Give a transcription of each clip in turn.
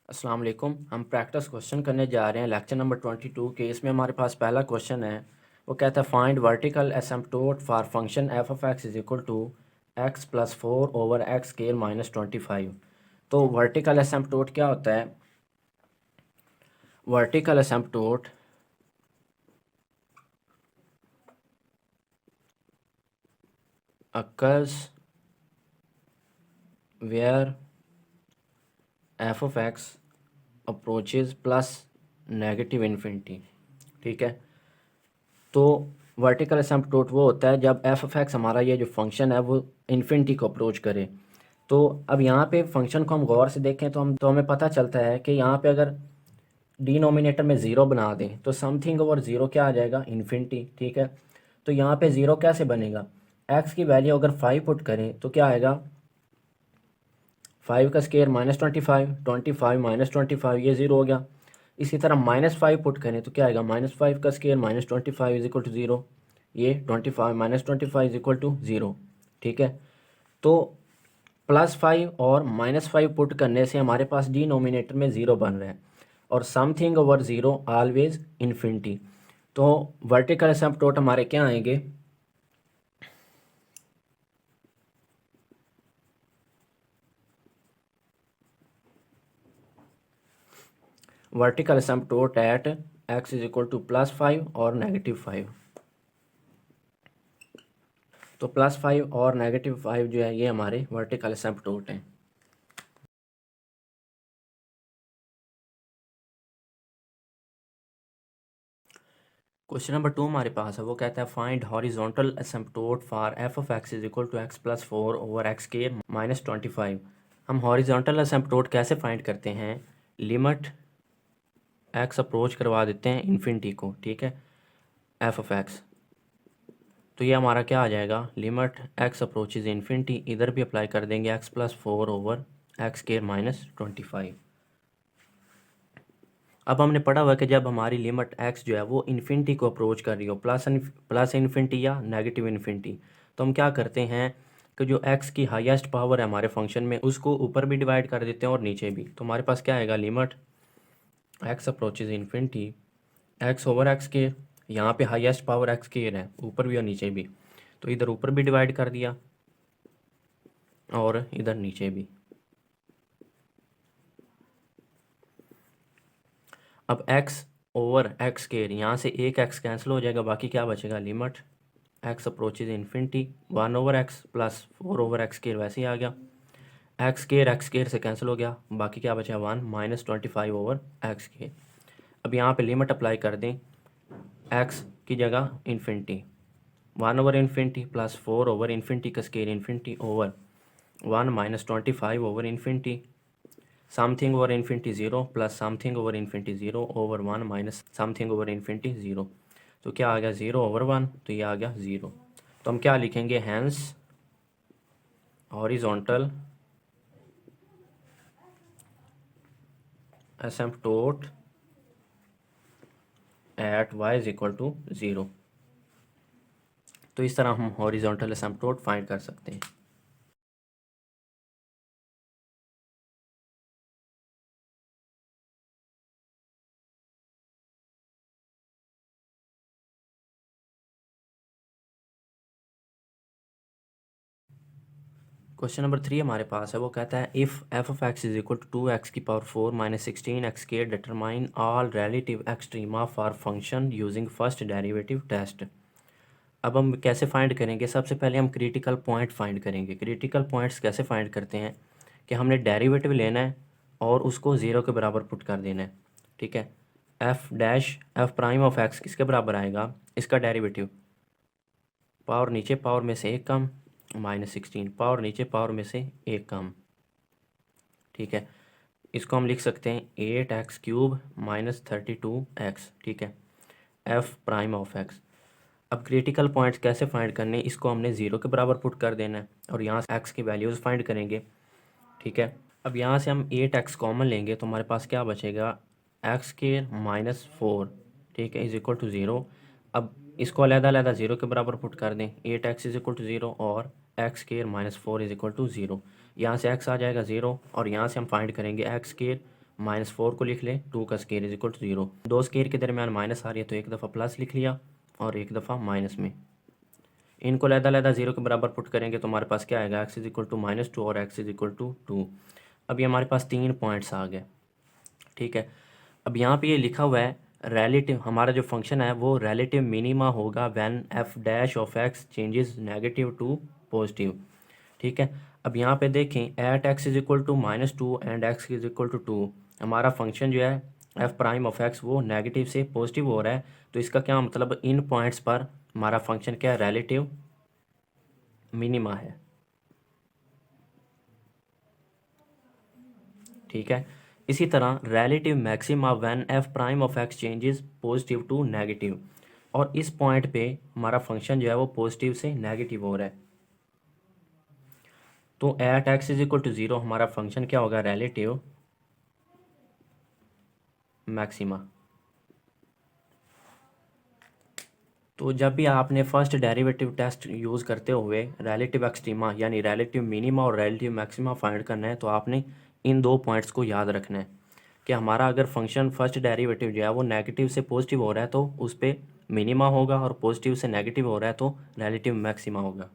अस्सलाम वालेकुम। हम प्रैक्टिस क्वेश्चन करने जा रहे हैं लेक्चर नंबर 22 के। इसमें हमारे पास पहला क्वेश्चन है, वो कहता है find vertical asymptote for function F of x is equal to x plus 4 over X square minus 25। तो वर्टिकल एसिम्पटोट क्या होता है? Vertical asymptote occurs where F of X approaches plus negative infinity. ठीक है, तो वर्टिकल एसिम्पटोट वो होता है जब एफ ऑफ एक्स हमारा ये जो फंक्शन है वो इन्फिनिटी को अप्रोच करे। तो अब यहाँ पे फंक्शन को हम गौर से देखें तो हमें पता चलता है कि यहाँ पे अगर डिनोमिनेटर में ज़ीरो बना दें तो समथिंग ओवर ज़ीरो क्या आ जाएगा? इन्फिनिटी। ठीक है, तो यहाँ पे ज़ीरो कैसे बनेगा? एक्स की वैल्यू अगर 5 पुट करें तो क्या आएगा? 5 का स्केयर माइनस 25, 25 माइनस 25 ये ज़ीरो हो गया। इसी तरह -5 पुट करें तो क्या आएगा? -5 का square minus 25 is equal to zero. ये 25 minus 25 is equal to zero. ठीक है, तो +5 और -5 पुट करने से हमारे पास डिनोमिनेटर में ज़ीरो बन रहा है और something over zero always infinity. तो वर्टिकल एसिम्पटोट हमारे क्या आएंगे? Vertical asymptote at x is equal to +5 और -5। तो +5 और -5 जो है ये हमारे वर्टिकल एसिम्पटोट हैं। क्वेश्चन नंबर 2 हमारे पास है, वो कहता है find horizontal asymptote for f of x is equal to x plus 4 over x square minus 25। हम हॉरिजॉन्टल एसिम्पटोट कैसे फाइंड करते हैं? लिमिट एक्स अप्रोच करवा देते हैं इन्फिनिटी को। ठीक है, एफ ऑफ एक्स, तो ये हमारा क्या आ जाएगा? लिमिट एक्स अप्रोचेज इन्फिनिटी, इधर भी अप्लाई कर देंगे x plus 4 over x square minus 25। अब हमने पढ़ा हुआ कि जब हमारी लिमिट एक्स जो है वो इन्फिनिटी को अप्रोच कर रही हो, प्लस इन्फिनिटी या नेगेटिव इन्फिनिटी, तो हम क्या करते हैं कि जो एक्स की हाईएस्ट पावर है हमारे फंक्शन में उसको ऊपर भी डिवाइड कर देते हैं और नीचे भी। तो हमारे पास क्या आएगा? Limit x approaches infinity x over x के, यहाँ पे हाईएस्ट पावर एक्स के है ऊपर भी और नीचे भी, तो इधर ऊपर भी डिवाइड कर दिया और इधर नीचे भी। अब एक्स ओवर एक्स के यहाँ से एक एक्स कैंसिल हो जाएगा, बाकी क्या बचेगा? Limit x approaches infinity 1 over x plus 4 over X square वैसे ही आ गया। एक्स स्केयर से कैंसिल हो गया, बाकी क्या बचा? 1 माइनस 25 ओवर एक्स स्केयर। अब यहाँ पे लिमिट अप्लाई कर दें, एक्स की जगह infinity 1 over infinity plus 4 over infinity का square infinity over 1 minus 25 over infinity, something over infinity 0 plus something over infinity 0 over 1 minus something over infinity 0। तो क्या आ गया? 0 ओवर 1, तो ये आ गया 0। तो हम क्या लिखेंगे? Hence horizontal asymptote at y is equal to 0। तो इस तरह हम हॉरिजॉन्टल एसिम्पटोट फाइंड कर सकते हैं। क्वेश्चन नंबर 3 हमारे पास है, वो कहता है if f of x is equal to 2x की power 4 minus 16 x square determine all relative extrema of our function using first derivative test. अब हम कैसे फाइंड करेंगे? सबसे पहले हम क्रिटिकल पॉइंट फाइंड करेंगे। क्रिटिकल पॉइंट्स कैसे फाइंड करते हैं कि हमने डेरिवेटिव लेना है और उसको ज़ीरो के बराबर पुट कर देना है। ठीक है, F dash F prime of x किसके बराबर आएगा? इसका डेरिवेटिव पावर नीचे पावर में से एक कम -16, पावर नीचे पावर में से एक कम। ठीक है, इसको हम लिख सकते हैं 8x³ माइनस 32x। ठीक है, एफ प्राइम ऑफ एक्स। अब क्रिटिकल पॉइंट्स कैसे फाइंड करने, इसको हमने ज़ीरो के बराबर पुट कर देना है और यहाँ से एक्स की वैल्यूज़ फाइंड करेंगे। ठीक है, अब यहाँ से हम 8x कॉमन लेंगे तो हमारे पास क्या बचेगा? X square minus 4। ठीक है, इज इक्वल टू 0। अब इसको अलग-अलग ज़ीरो के बराबर पुट कर दें, 8x इज इक्वल टू 0 और x square minus 4 is equal to 0। यहाँ से x आ जाएगा 0 और यहाँ से हम फाइंड करेंगे एक्स स्क्वायर -4 को लिख ले, 2 का स्केयर इज इक्वल टू 0। दो स्केयर के दरमियान माइनस आ रही है तो एक दफ़ा प्लस लिख लिया और एक दफ़ा माइनस में। इनको लहदा 0 के बराबर पुट करेंगे तो हमारे पास क्या आएगा, एक्स इज इक्वल टू -2 और एक्स इज इक्वल टू 2। अब ये हमारे पास 3 पॉइंट्स आ गए, ठीक है। अब यहाँ पे ये लिखा हुआ है रिलेटिव, हमारा जो फंक्शन है वो रिलेटिव मिनिमा होगा when f dash of x changes negative to positive, ठीक है। अब यहाँ पे देखें at x is equal to -2 and x is equal to 2, हमारा फंक्शन जो है एफ प्राइम ऑफ एक्स वो नेगेटिव से पॉजिटिव हो रहा है। तो इसका क्या मतलब, इन पॉइंट्स पर हमारा फंक्शन क्या है, रिलेटिव मिनिमा है, ठीक है। इसी तरह relative maxima when f prime of x changes positive to negative, और इस पॉइंट पे हमारा फंक्शन जो है वो पॉजिटिव से नेगेटिव हो रहा है। तो at x is equal to 0 हमारा फंक्शन क्या होगा, रिलेटिव मैक्सिमा। तो जब भी आपने फर्स्ट डेरिवेटिव टेस्ट यूज़ करते हुए रिलेटिव एक्सट्रीमा यानी रिलेटिव मिनिमा और रिलेटिव मैक्सिमा फाइंड करना है तो आपने इन दो पॉइंट्स को याद रखना है कि हमारा अगर फंक्शन फर्स्ट डेरिवेटिव जो है वो नेगेटिव से पॉजिटिव हो रहा है तो उस पर मिनिमा होगा, और पॉजिटिव से नेगेटिव हो रहा है तो रिलेटिव मैक्सिमा होगा।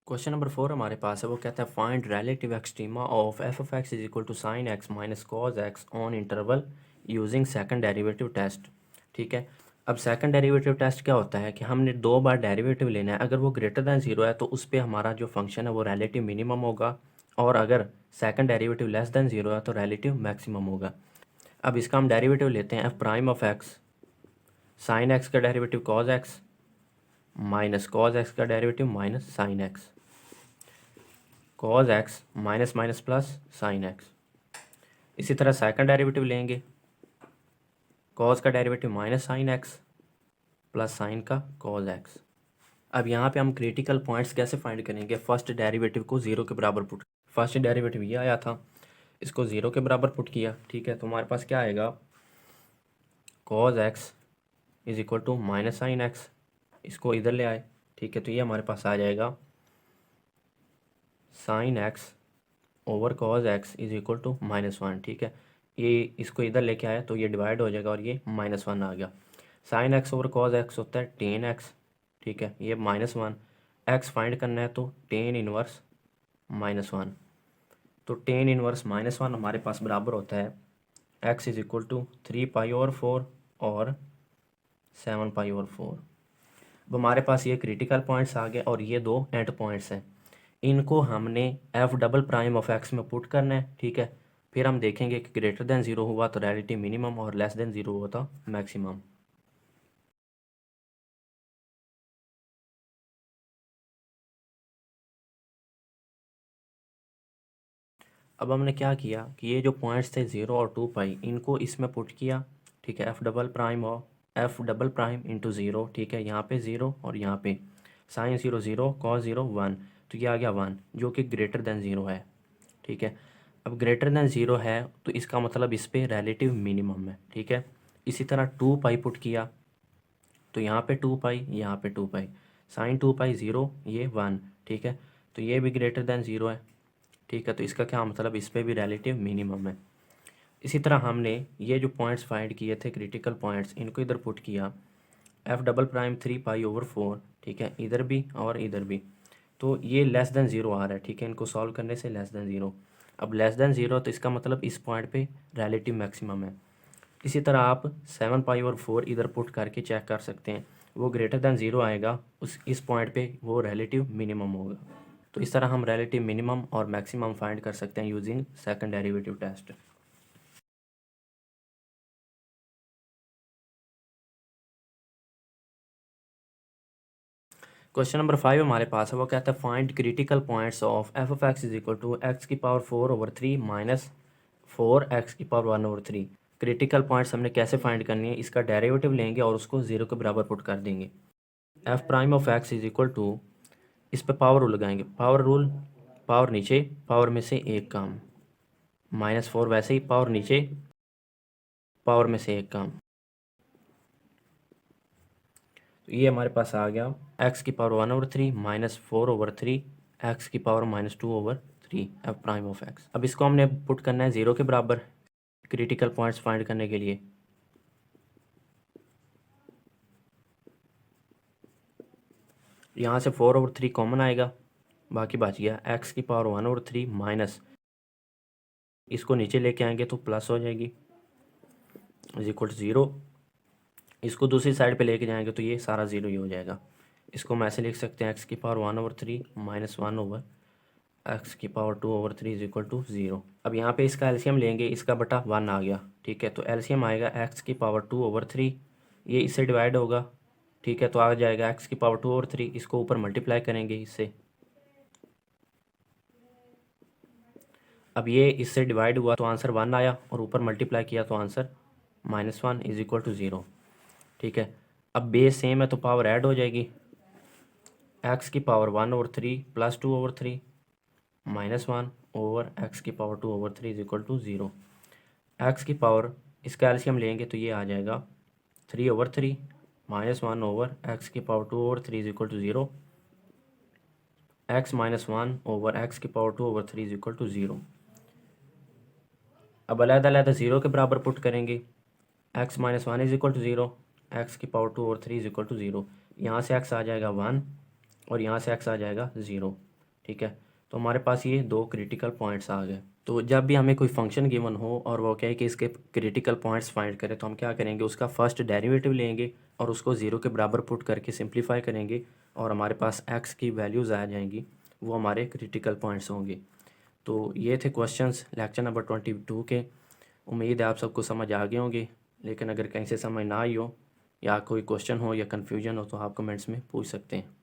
क्वेश्चन नंबर 4 हमारे पास है, वो कहता है find relative extrema of f of x is equal to sine x minus cos x on interval using second derivative test, ठीक है। अब सेकंड डेरिवेटिव टेस्ट क्या होता है कि हमने दो बार डेरिवेटिव लेना है, अगर वो ग्रेटर दैन 0 है तो उस पर हमारा जो फंक्शन है वो रिलेटिव मिनिमम होगा, और अगर सेकंड डेरिवेटिव लेस दैन 0 है तो रिलेटिव मैक्सिमम होगा। अब इसका हम डेरिवेटिव लेते हैं, f prime of x sine x का derivative cos x minus cos x का derivative minus sine x, cos x minus minus plus sine x. इसी तरह सेकंड डेरिवेटिव लेंगे, कॉज का derivative minus sine x plus sine का cos x. अब यहाँ पे हम क्रिटिकल पॉइंट्स कैसे फाइंड करेंगे, फर्स्ट डेरिवेटिव को 0 के बराबर पुट, फर्स्ट डेरिवेटिव ये आया था, इसको 0 के बराबर पुट किया, ठीक है। तो हमारे पास क्या आएगा, cos x is equal to minus sine x, इसको इधर ले आए, ठीक है। तो ये हमारे पास आ जाएगा sine x over cos x is equal to -1, ठीक है। ये इसको इधर लेके आया तो ये डिवाइड हो जाएगा और ये -1 आ गया। Sign x over cos x होता है टेन एक्स, ठीक है। ये -1, एक्स फाइंड करना है तो टेन इनवर्स -1, तो टेन इनवर्स -1 हमारे पास बराबर होता है एक्स इज इक्वल टू 3π/4 और 7π/4। अब हमारे पास ये क्रिटिकल पॉइंट्स आ गए और ये दो एंड पॉइंट्स हैं, इनको हमने F double prime of x में पुट करना है, ठीक है। फिर हम देखेंगे कि ग्रेटर देन 0 हुआ तो रिलेटिव मिनिमम और लेस देन 0 हुआ तो मैक्सिमम। अब हमने क्या किया कि ये जो पॉइंट्स थे 0 और 2π इनको इसमें पुट किया, ठीक है। एफ डबल प्राइम इंटू 0, ठीक है। यहाँ पे 0 और यहाँ पे साइन 0 0 कॉस 0 1, तो ये आ गया 1 जो कि ग्रेटर देन 0 है, ठीक है। अब ग्रेटर देन 0 है तो इसका मतलब इस पे रिलेटिव मिनिमम है, ठीक है। इसी तरह 2π पुट किया तो यहाँ पे 2π, यहाँ पे 2π, साइन 2π 0 ये 1, ठीक है। तो ये भी ग्रेटर देन 0 है, ठीक है। तो इसका क्या मतलब, इस पे भी रिलेटिव मिनिमम है। इसी तरह हमने ये जो पॉइंट्स फाइंड किए थे क्रिटिकल पॉइंट्स, इनको इधर पुट किया, एफ डबल प्राइम 3π/4, ठीक है, इधर भी और इधर भी। तो ये लेस देन 0 आ रहा है, ठीक है। इनको सॉल्व करने से लेस देन 0, अब लेस देन 0 तो इसका मतलब इस पॉइंट पे रिलेटिव मैक्सिमम है। इसी तरह आप 7π/4 इधर पुट करके चेक कर सकते हैं, वो ग्रेटर देन 0 आएगा, उस इस पॉइंट पे वो रिलेटिव मिनिमम होगा। तो इस तरह हम रिलेटिव मिनिमम और मैक्सिमम फाइंड कर सकते हैं using second derivative test. Question number 5 हमारे पास है, वो कहता है find critical points of f of x is equal to x की पावर 4/3 माइनस 4x की पावर 1/3। क्रिटिकल पॉइंट्स हमने कैसे फाइंड करनी है, इसका डेरिवेटिव लेंगे और उसको 0 के बराबर पुट कर देंगे। F prime of x is equal to, इस पे पावर रूल लगाएंगे, पावर रूल, पावर नीचे पावर में से एक काम, -4 वैसे ही पावर नीचे पावर में से एक काम, तो ये हमारे पास आ गया एक्स की पावर 1/3 -4/3 एक्स की power -2/3 F prime of x. अब इसको हमने पुट करना है 0 के बराबर क्रिटिकल पॉइंट्स फाइंड करने के लिए। यहाँ से 4/3 कॉमन आएगा, बाकी बच गया एक्स की पावर 1/3 माइनस, इसको नीचे लेके आएंगे तो प्लस हो जाएगी इज इक्वल टू 0। इसको दूसरी साइड पे लेके जाएंगे तो ये सारा 0 ही हो जाएगा। इसको हम ऐसे लिख सकते हैं एक्स की पावर 1/3 -1 एक्स की पावर 2/3 इज इक्वल टू 0। अब यहाँ पे इसका एलसीएम लेंगे, इसका बटा 1 आ गया, ठीक है। तो एलसीएम आएगा एक्स की पावर 2/3, ये इससे डिवाइड होगा, ठीक है। तो आ जाएगा एक्स की पावर 2/3, इसको ऊपर मल्टीप्लाई करेंगे इससे। अब ये इससे डिवाइड हुआ तो आंसर 1 आया, और ऊपर मल्टीप्लाई किया तो आंसर -1 इज इक्वल टू 0, ठीक है। अब बेस सेम है तो पावर ऐड हो जाएगी, एक्स की पावर 1/3 + 2/3 -1 ओवर एक्स की power 2/3 is equal to 0। X की पावर, इसका एलसीएम लेंगे तो ये आ जाएगा 3/3 -1 ओवर एक्स की power 2/3 is equal to 0, x -1 over x की पावर 2/3 इज इक्वल टू 0। अब अलग-अलग 0 के बराबर पुट करेंगे, x -1 is equal to 0, x की पावर 2/3 इज इक्वल टू 0। यहाँ से एक्स आ जाएगा 1 और यहाँ से एक्स आ जाएगा 0, ठीक है। तो हमारे पास ये दो क्रिटिकल पॉइंट्स आ गए। तो जब भी हमें कोई फंक्शन गिवन हो और वो कहे कि इसके क्रिटिकल पॉइंट्स फाइंड करें, तो हम क्या करेंगे, उसका फर्स्ट डेरिवेटिव लेंगे और उसको 0 के बराबर पुट करके सिंप्लीफाई करेंगे, और हमारे पास एक्स की वैल्यूज़ आ जाएंगी, वो हमारे क्रिटिकल पॉइंट्स होंगे। तो ये थे क्वेश्चंस लेक्चर नंबर 22 के। उम्मीद है आप सबको समझ आ गए होंगे, लेकिन अगर कहीं से समझ ना आई हो या कोई क्वेश्चन हो या कन्फ्यूजन हो तो आप कमेंट्स में पूछ सकते हैं।